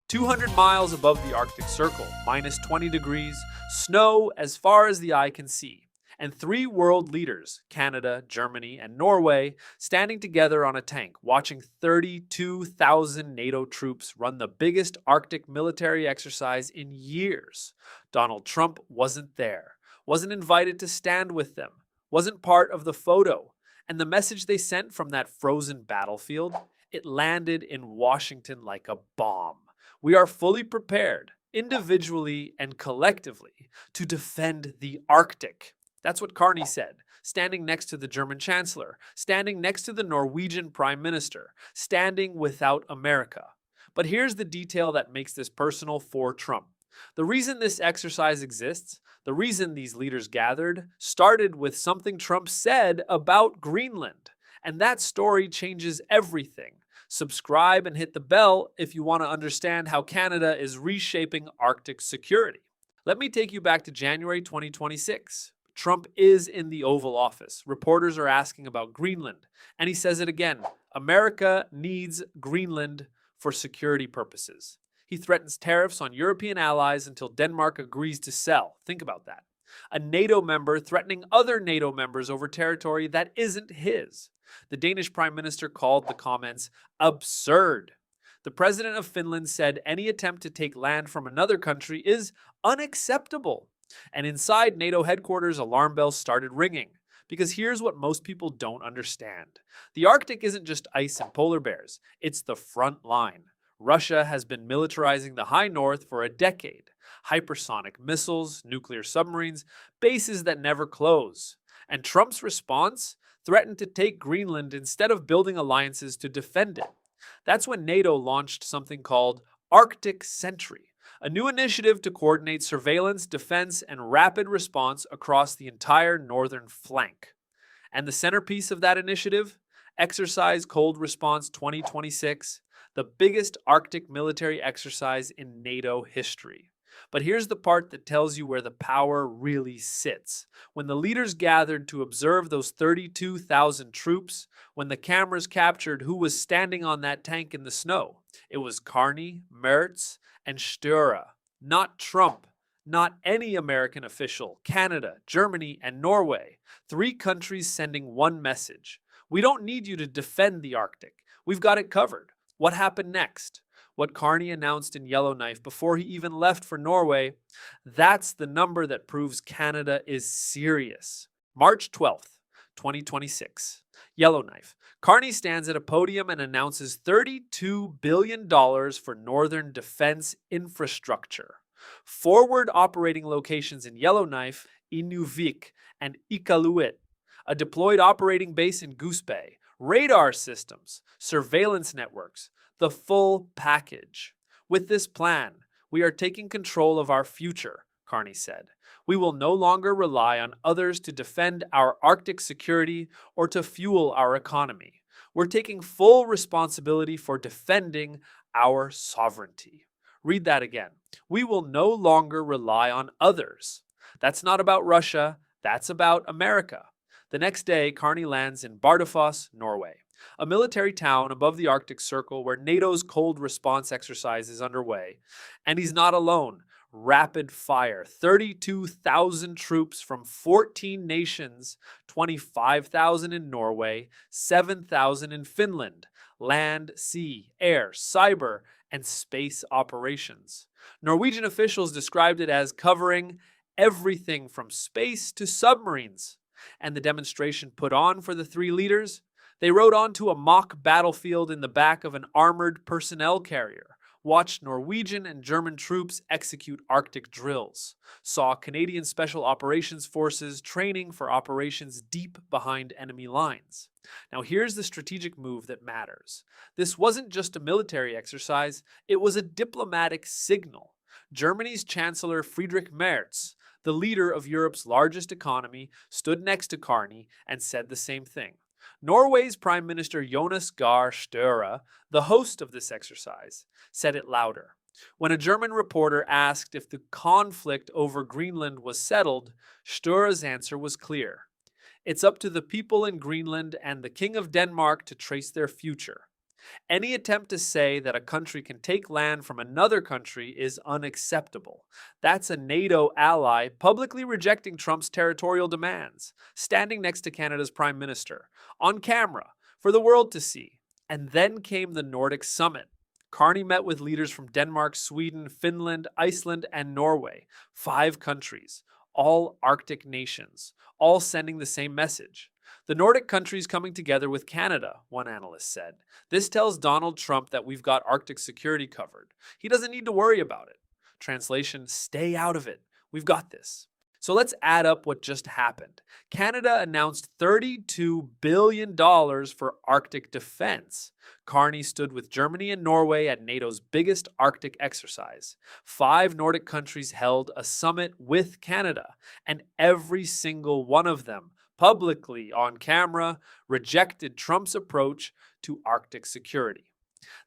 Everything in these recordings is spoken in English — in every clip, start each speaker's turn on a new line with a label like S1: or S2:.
S1: 200 miles above the Arctic Circle, minus 20 degrees, snow as far as the eye can see, and three world leaders, Canada, Germany, and Norway, standing together on a tank, watching 32,000 NATO troops run the biggest Arctic military exercise in years. Donald Trump wasn't there, wasn't invited to stand with them, wasn't part of the photo, and the message they sent from that frozen battlefield, it landed in Washington like a bomb. We are fully prepared, individually and collectively, to defend the Arctic. That's what Carney said, standing next to the German Chancellor, standing next to the Norwegian Prime Minister, standing without America. But here's the detail that makes this personal for Trump. The reason this exercise exists, the reason these leaders gathered, started with something Trump said about Greenland. And that story changes everything. Subscribe and hit the bell if you want to understand how Canada is reshaping Arctic security. Let me take you back to January 2026. Trump is in the Oval Office. Reporters are asking about Greenland, and he says it again. America needs Greenland for security purposes. He threatens tariffs on European allies until Denmark agrees to sell. Think about that. A NATO member threatening other NATO members over territory that isn't his. The Danish Prime Minister called the comments absurd. The President of Finland said any attempt to take land from another country is unacceptable. And inside NATO headquarters, alarm bells started ringing. Because here's what most people don't understand. The Arctic isn't just ice and polar bears. It's the front line. Russia has been militarizing the high north for a decade. Hypersonic missiles, nuclear submarines, bases that never close. And Trump's response threatened to take Greenland instead of building alliances to defend it. That's when NATO launched something called Arctic Sentry, a new initiative to coordinate surveillance, defense, and rapid response across the entire northern flank. And the centerpiece of that initiative? Exercise Cold Response 2026, the biggest Arctic military exercise in NATO history. But here's the part that tells you where the power really sits. When the leaders gathered to observe those 32,000 troops, when the cameras captured who was standing on that tank in the snow, it was Carney, Merz, and Sture, not Trump, not any American official, Canada, Germany, and Norway. Three countries sending one message. We don't need you to defend the Arctic. We've got it covered. What happened next? What Carney announced in Yellowknife before he even left for Norway, that's the number that proves Canada is serious. March 12th, 2026. Yellowknife. Carney stands at a podium and announces $32 billion for northern defense infrastructure. Forward operating locations in Yellowknife, Inuvik, and Iqaluit. A deployed operating base in Goose Bay. Radar systems, surveillance networks, the full package. With this plan, we are taking control of our future, Carney said. We will no longer rely on others to defend our Arctic security or to fuel our economy. We're taking full responsibility for defending our sovereignty. Read that again. We will no longer rely on others. That's not about Russia, that's about America. The next day, Carney lands in Bardufoss, Norway, a military town above the Arctic Circle where NATO's cold response exercise is underway. And he's not alone. Rapid fire, 32,000 troops from 14 nations, 25,000 in Norway, 7,000 in Finland, land, sea, air, cyber, and space operations. Norwegian officials described it as covering everything from space to submarines. And the demonstration put on for the three leaders? They rode onto a mock battlefield in the back of an armored personnel carrier, watched Norwegian and German troops execute Arctic drills, saw Canadian Special Operations Forces training for operations deep behind enemy lines. Now here's the strategic move that matters. This wasn't just a military exercise, it was a diplomatic signal. Germany's Chancellor Friedrich Merz, the leader of Europe's largest economy, stood next to Carney and said the same thing. Norway's Prime Minister Jonas Gahr Støre, the host of this exercise, said it louder. When a German reporter asked if the conflict over Greenland was settled, Støre's answer was clear. It's up to the people in Greenland and the King of Denmark to trace their future. Any attempt to say that a country can take land from another country is unacceptable. That's a NATO ally publicly rejecting Trump's territorial demands, standing next to Canada's Prime Minister, on camera, for the world to see. And then came the Nordic Summit. Carney met with leaders from Denmark, Sweden, Finland, Iceland, and Norway, 5 countries, all Arctic nations, all sending the same message. The Nordic countries coming together with Canada, one analyst said. This tells Donald Trump that we've got Arctic security covered. He doesn't need to worry about it. Translation, stay out of it. We've got this. So let's add up what just happened. Canada announced $32 billion for Arctic defense. Carney stood with Germany and Norway at NATO's biggest Arctic exercise. 5 Nordic countries held a summit with Canada, and every single one of them, publicly on camera, rejected Trump's approach to Arctic security.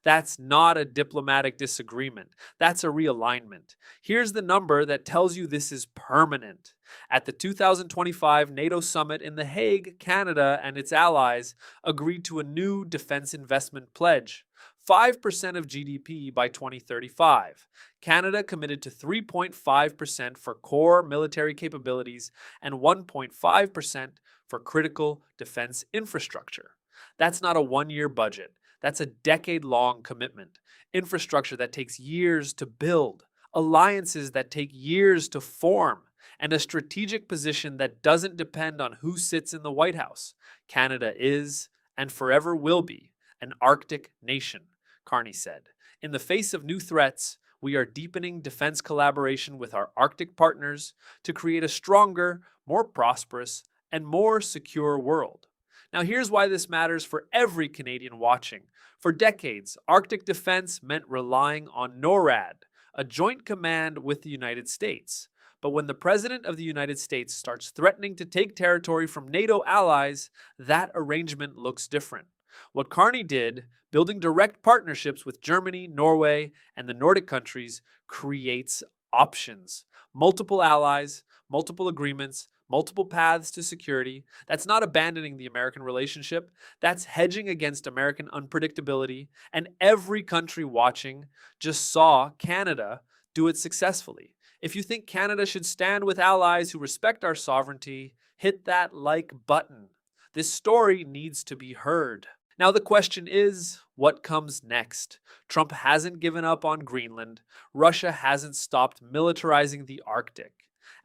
S1: That's not a diplomatic disagreement. That's a realignment. Here's the number that tells you this is permanent. At the 2025 NATO summit in The Hague, Canada and its allies agreed to a new defense investment pledge. 5% of GDP by 2035. Canada committed to 3.5% for core military capabilities and 1.5% for critical defense infrastructure. That's not a one-year budget. That's a decade-long commitment. Infrastructure that takes years to build, alliances that take years to form, and a strategic position that doesn't depend on who sits in the White House. Canada is, and forever will be, an Arctic nation, Carney said. In the face of new threats, we are deepening defense collaboration with our Arctic partners to create a stronger, more prosperous, and more secure world. Now here's why this matters for every Canadian watching. For decades, Arctic defense meant relying on NORAD, a joint command with the United States. But when the President of the United States starts threatening to take territory from NATO allies, that arrangement looks different. What Carney did, building direct partnerships with Germany, Norway, and the Nordic countries, creates options. Multiple allies, multiple agreements, multiple paths to security. That's not abandoning the American relationship. That's hedging against American unpredictability. And every country watching just saw Canada do it successfully. If you think Canada should stand with allies who respect our sovereignty, hit that like button. This story needs to be heard. Now the question is, what comes next? Trump hasn't given up on Greenland. Russia hasn't stopped militarizing the Arctic.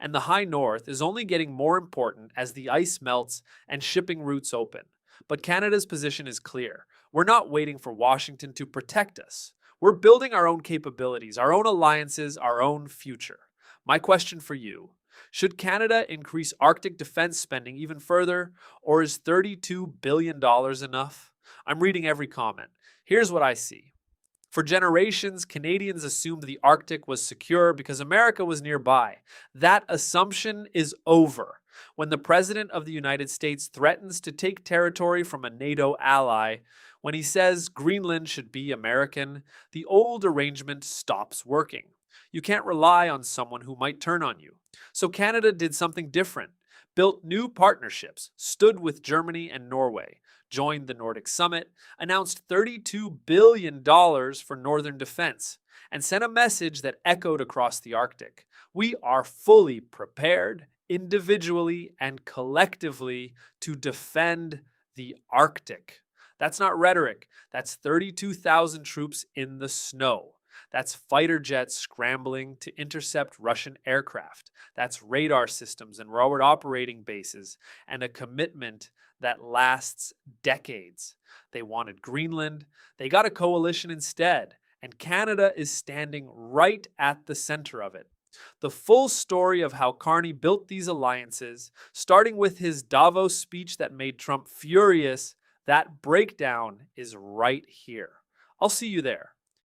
S1: And the high north is only getting more important as the ice melts and shipping routes open. But Canada's position is clear. We're not waiting for Washington to protect us. We're building our own capabilities, our own alliances, our own future. My question for you, should Canada increase Arctic defense spending even further, or is $32 billion enough? I'm reading every comment. Here's what I see. For generations, Canadians assumed the Arctic was secure because America was nearby. That assumption is over. When the President of the United States threatens to take territory from a NATO ally, when he says Greenland should be American, the old arrangement stops working. You can't rely on someone who might turn on you. So Canada did something different, built new partnerships, stood with Germany and Norway, joined the Nordic Summit, announced $32 billion for northern defense, and sent a message that echoed across the Arctic. We are fully prepared, individually and collectively, to defend the Arctic. That's not rhetoric. That's 32,000 troops in the snow. That's fighter jets scrambling to intercept Russian aircraft. That's radar systems and forward operating bases, and a commitment that lasts decades. They wanted Greenland. They got a coalition instead, and Canada is standing right at the center of it. The full story of how Carney built these alliances, starting with his Davos speech that made Trump furious, that breakdown is right here. I'll see you there.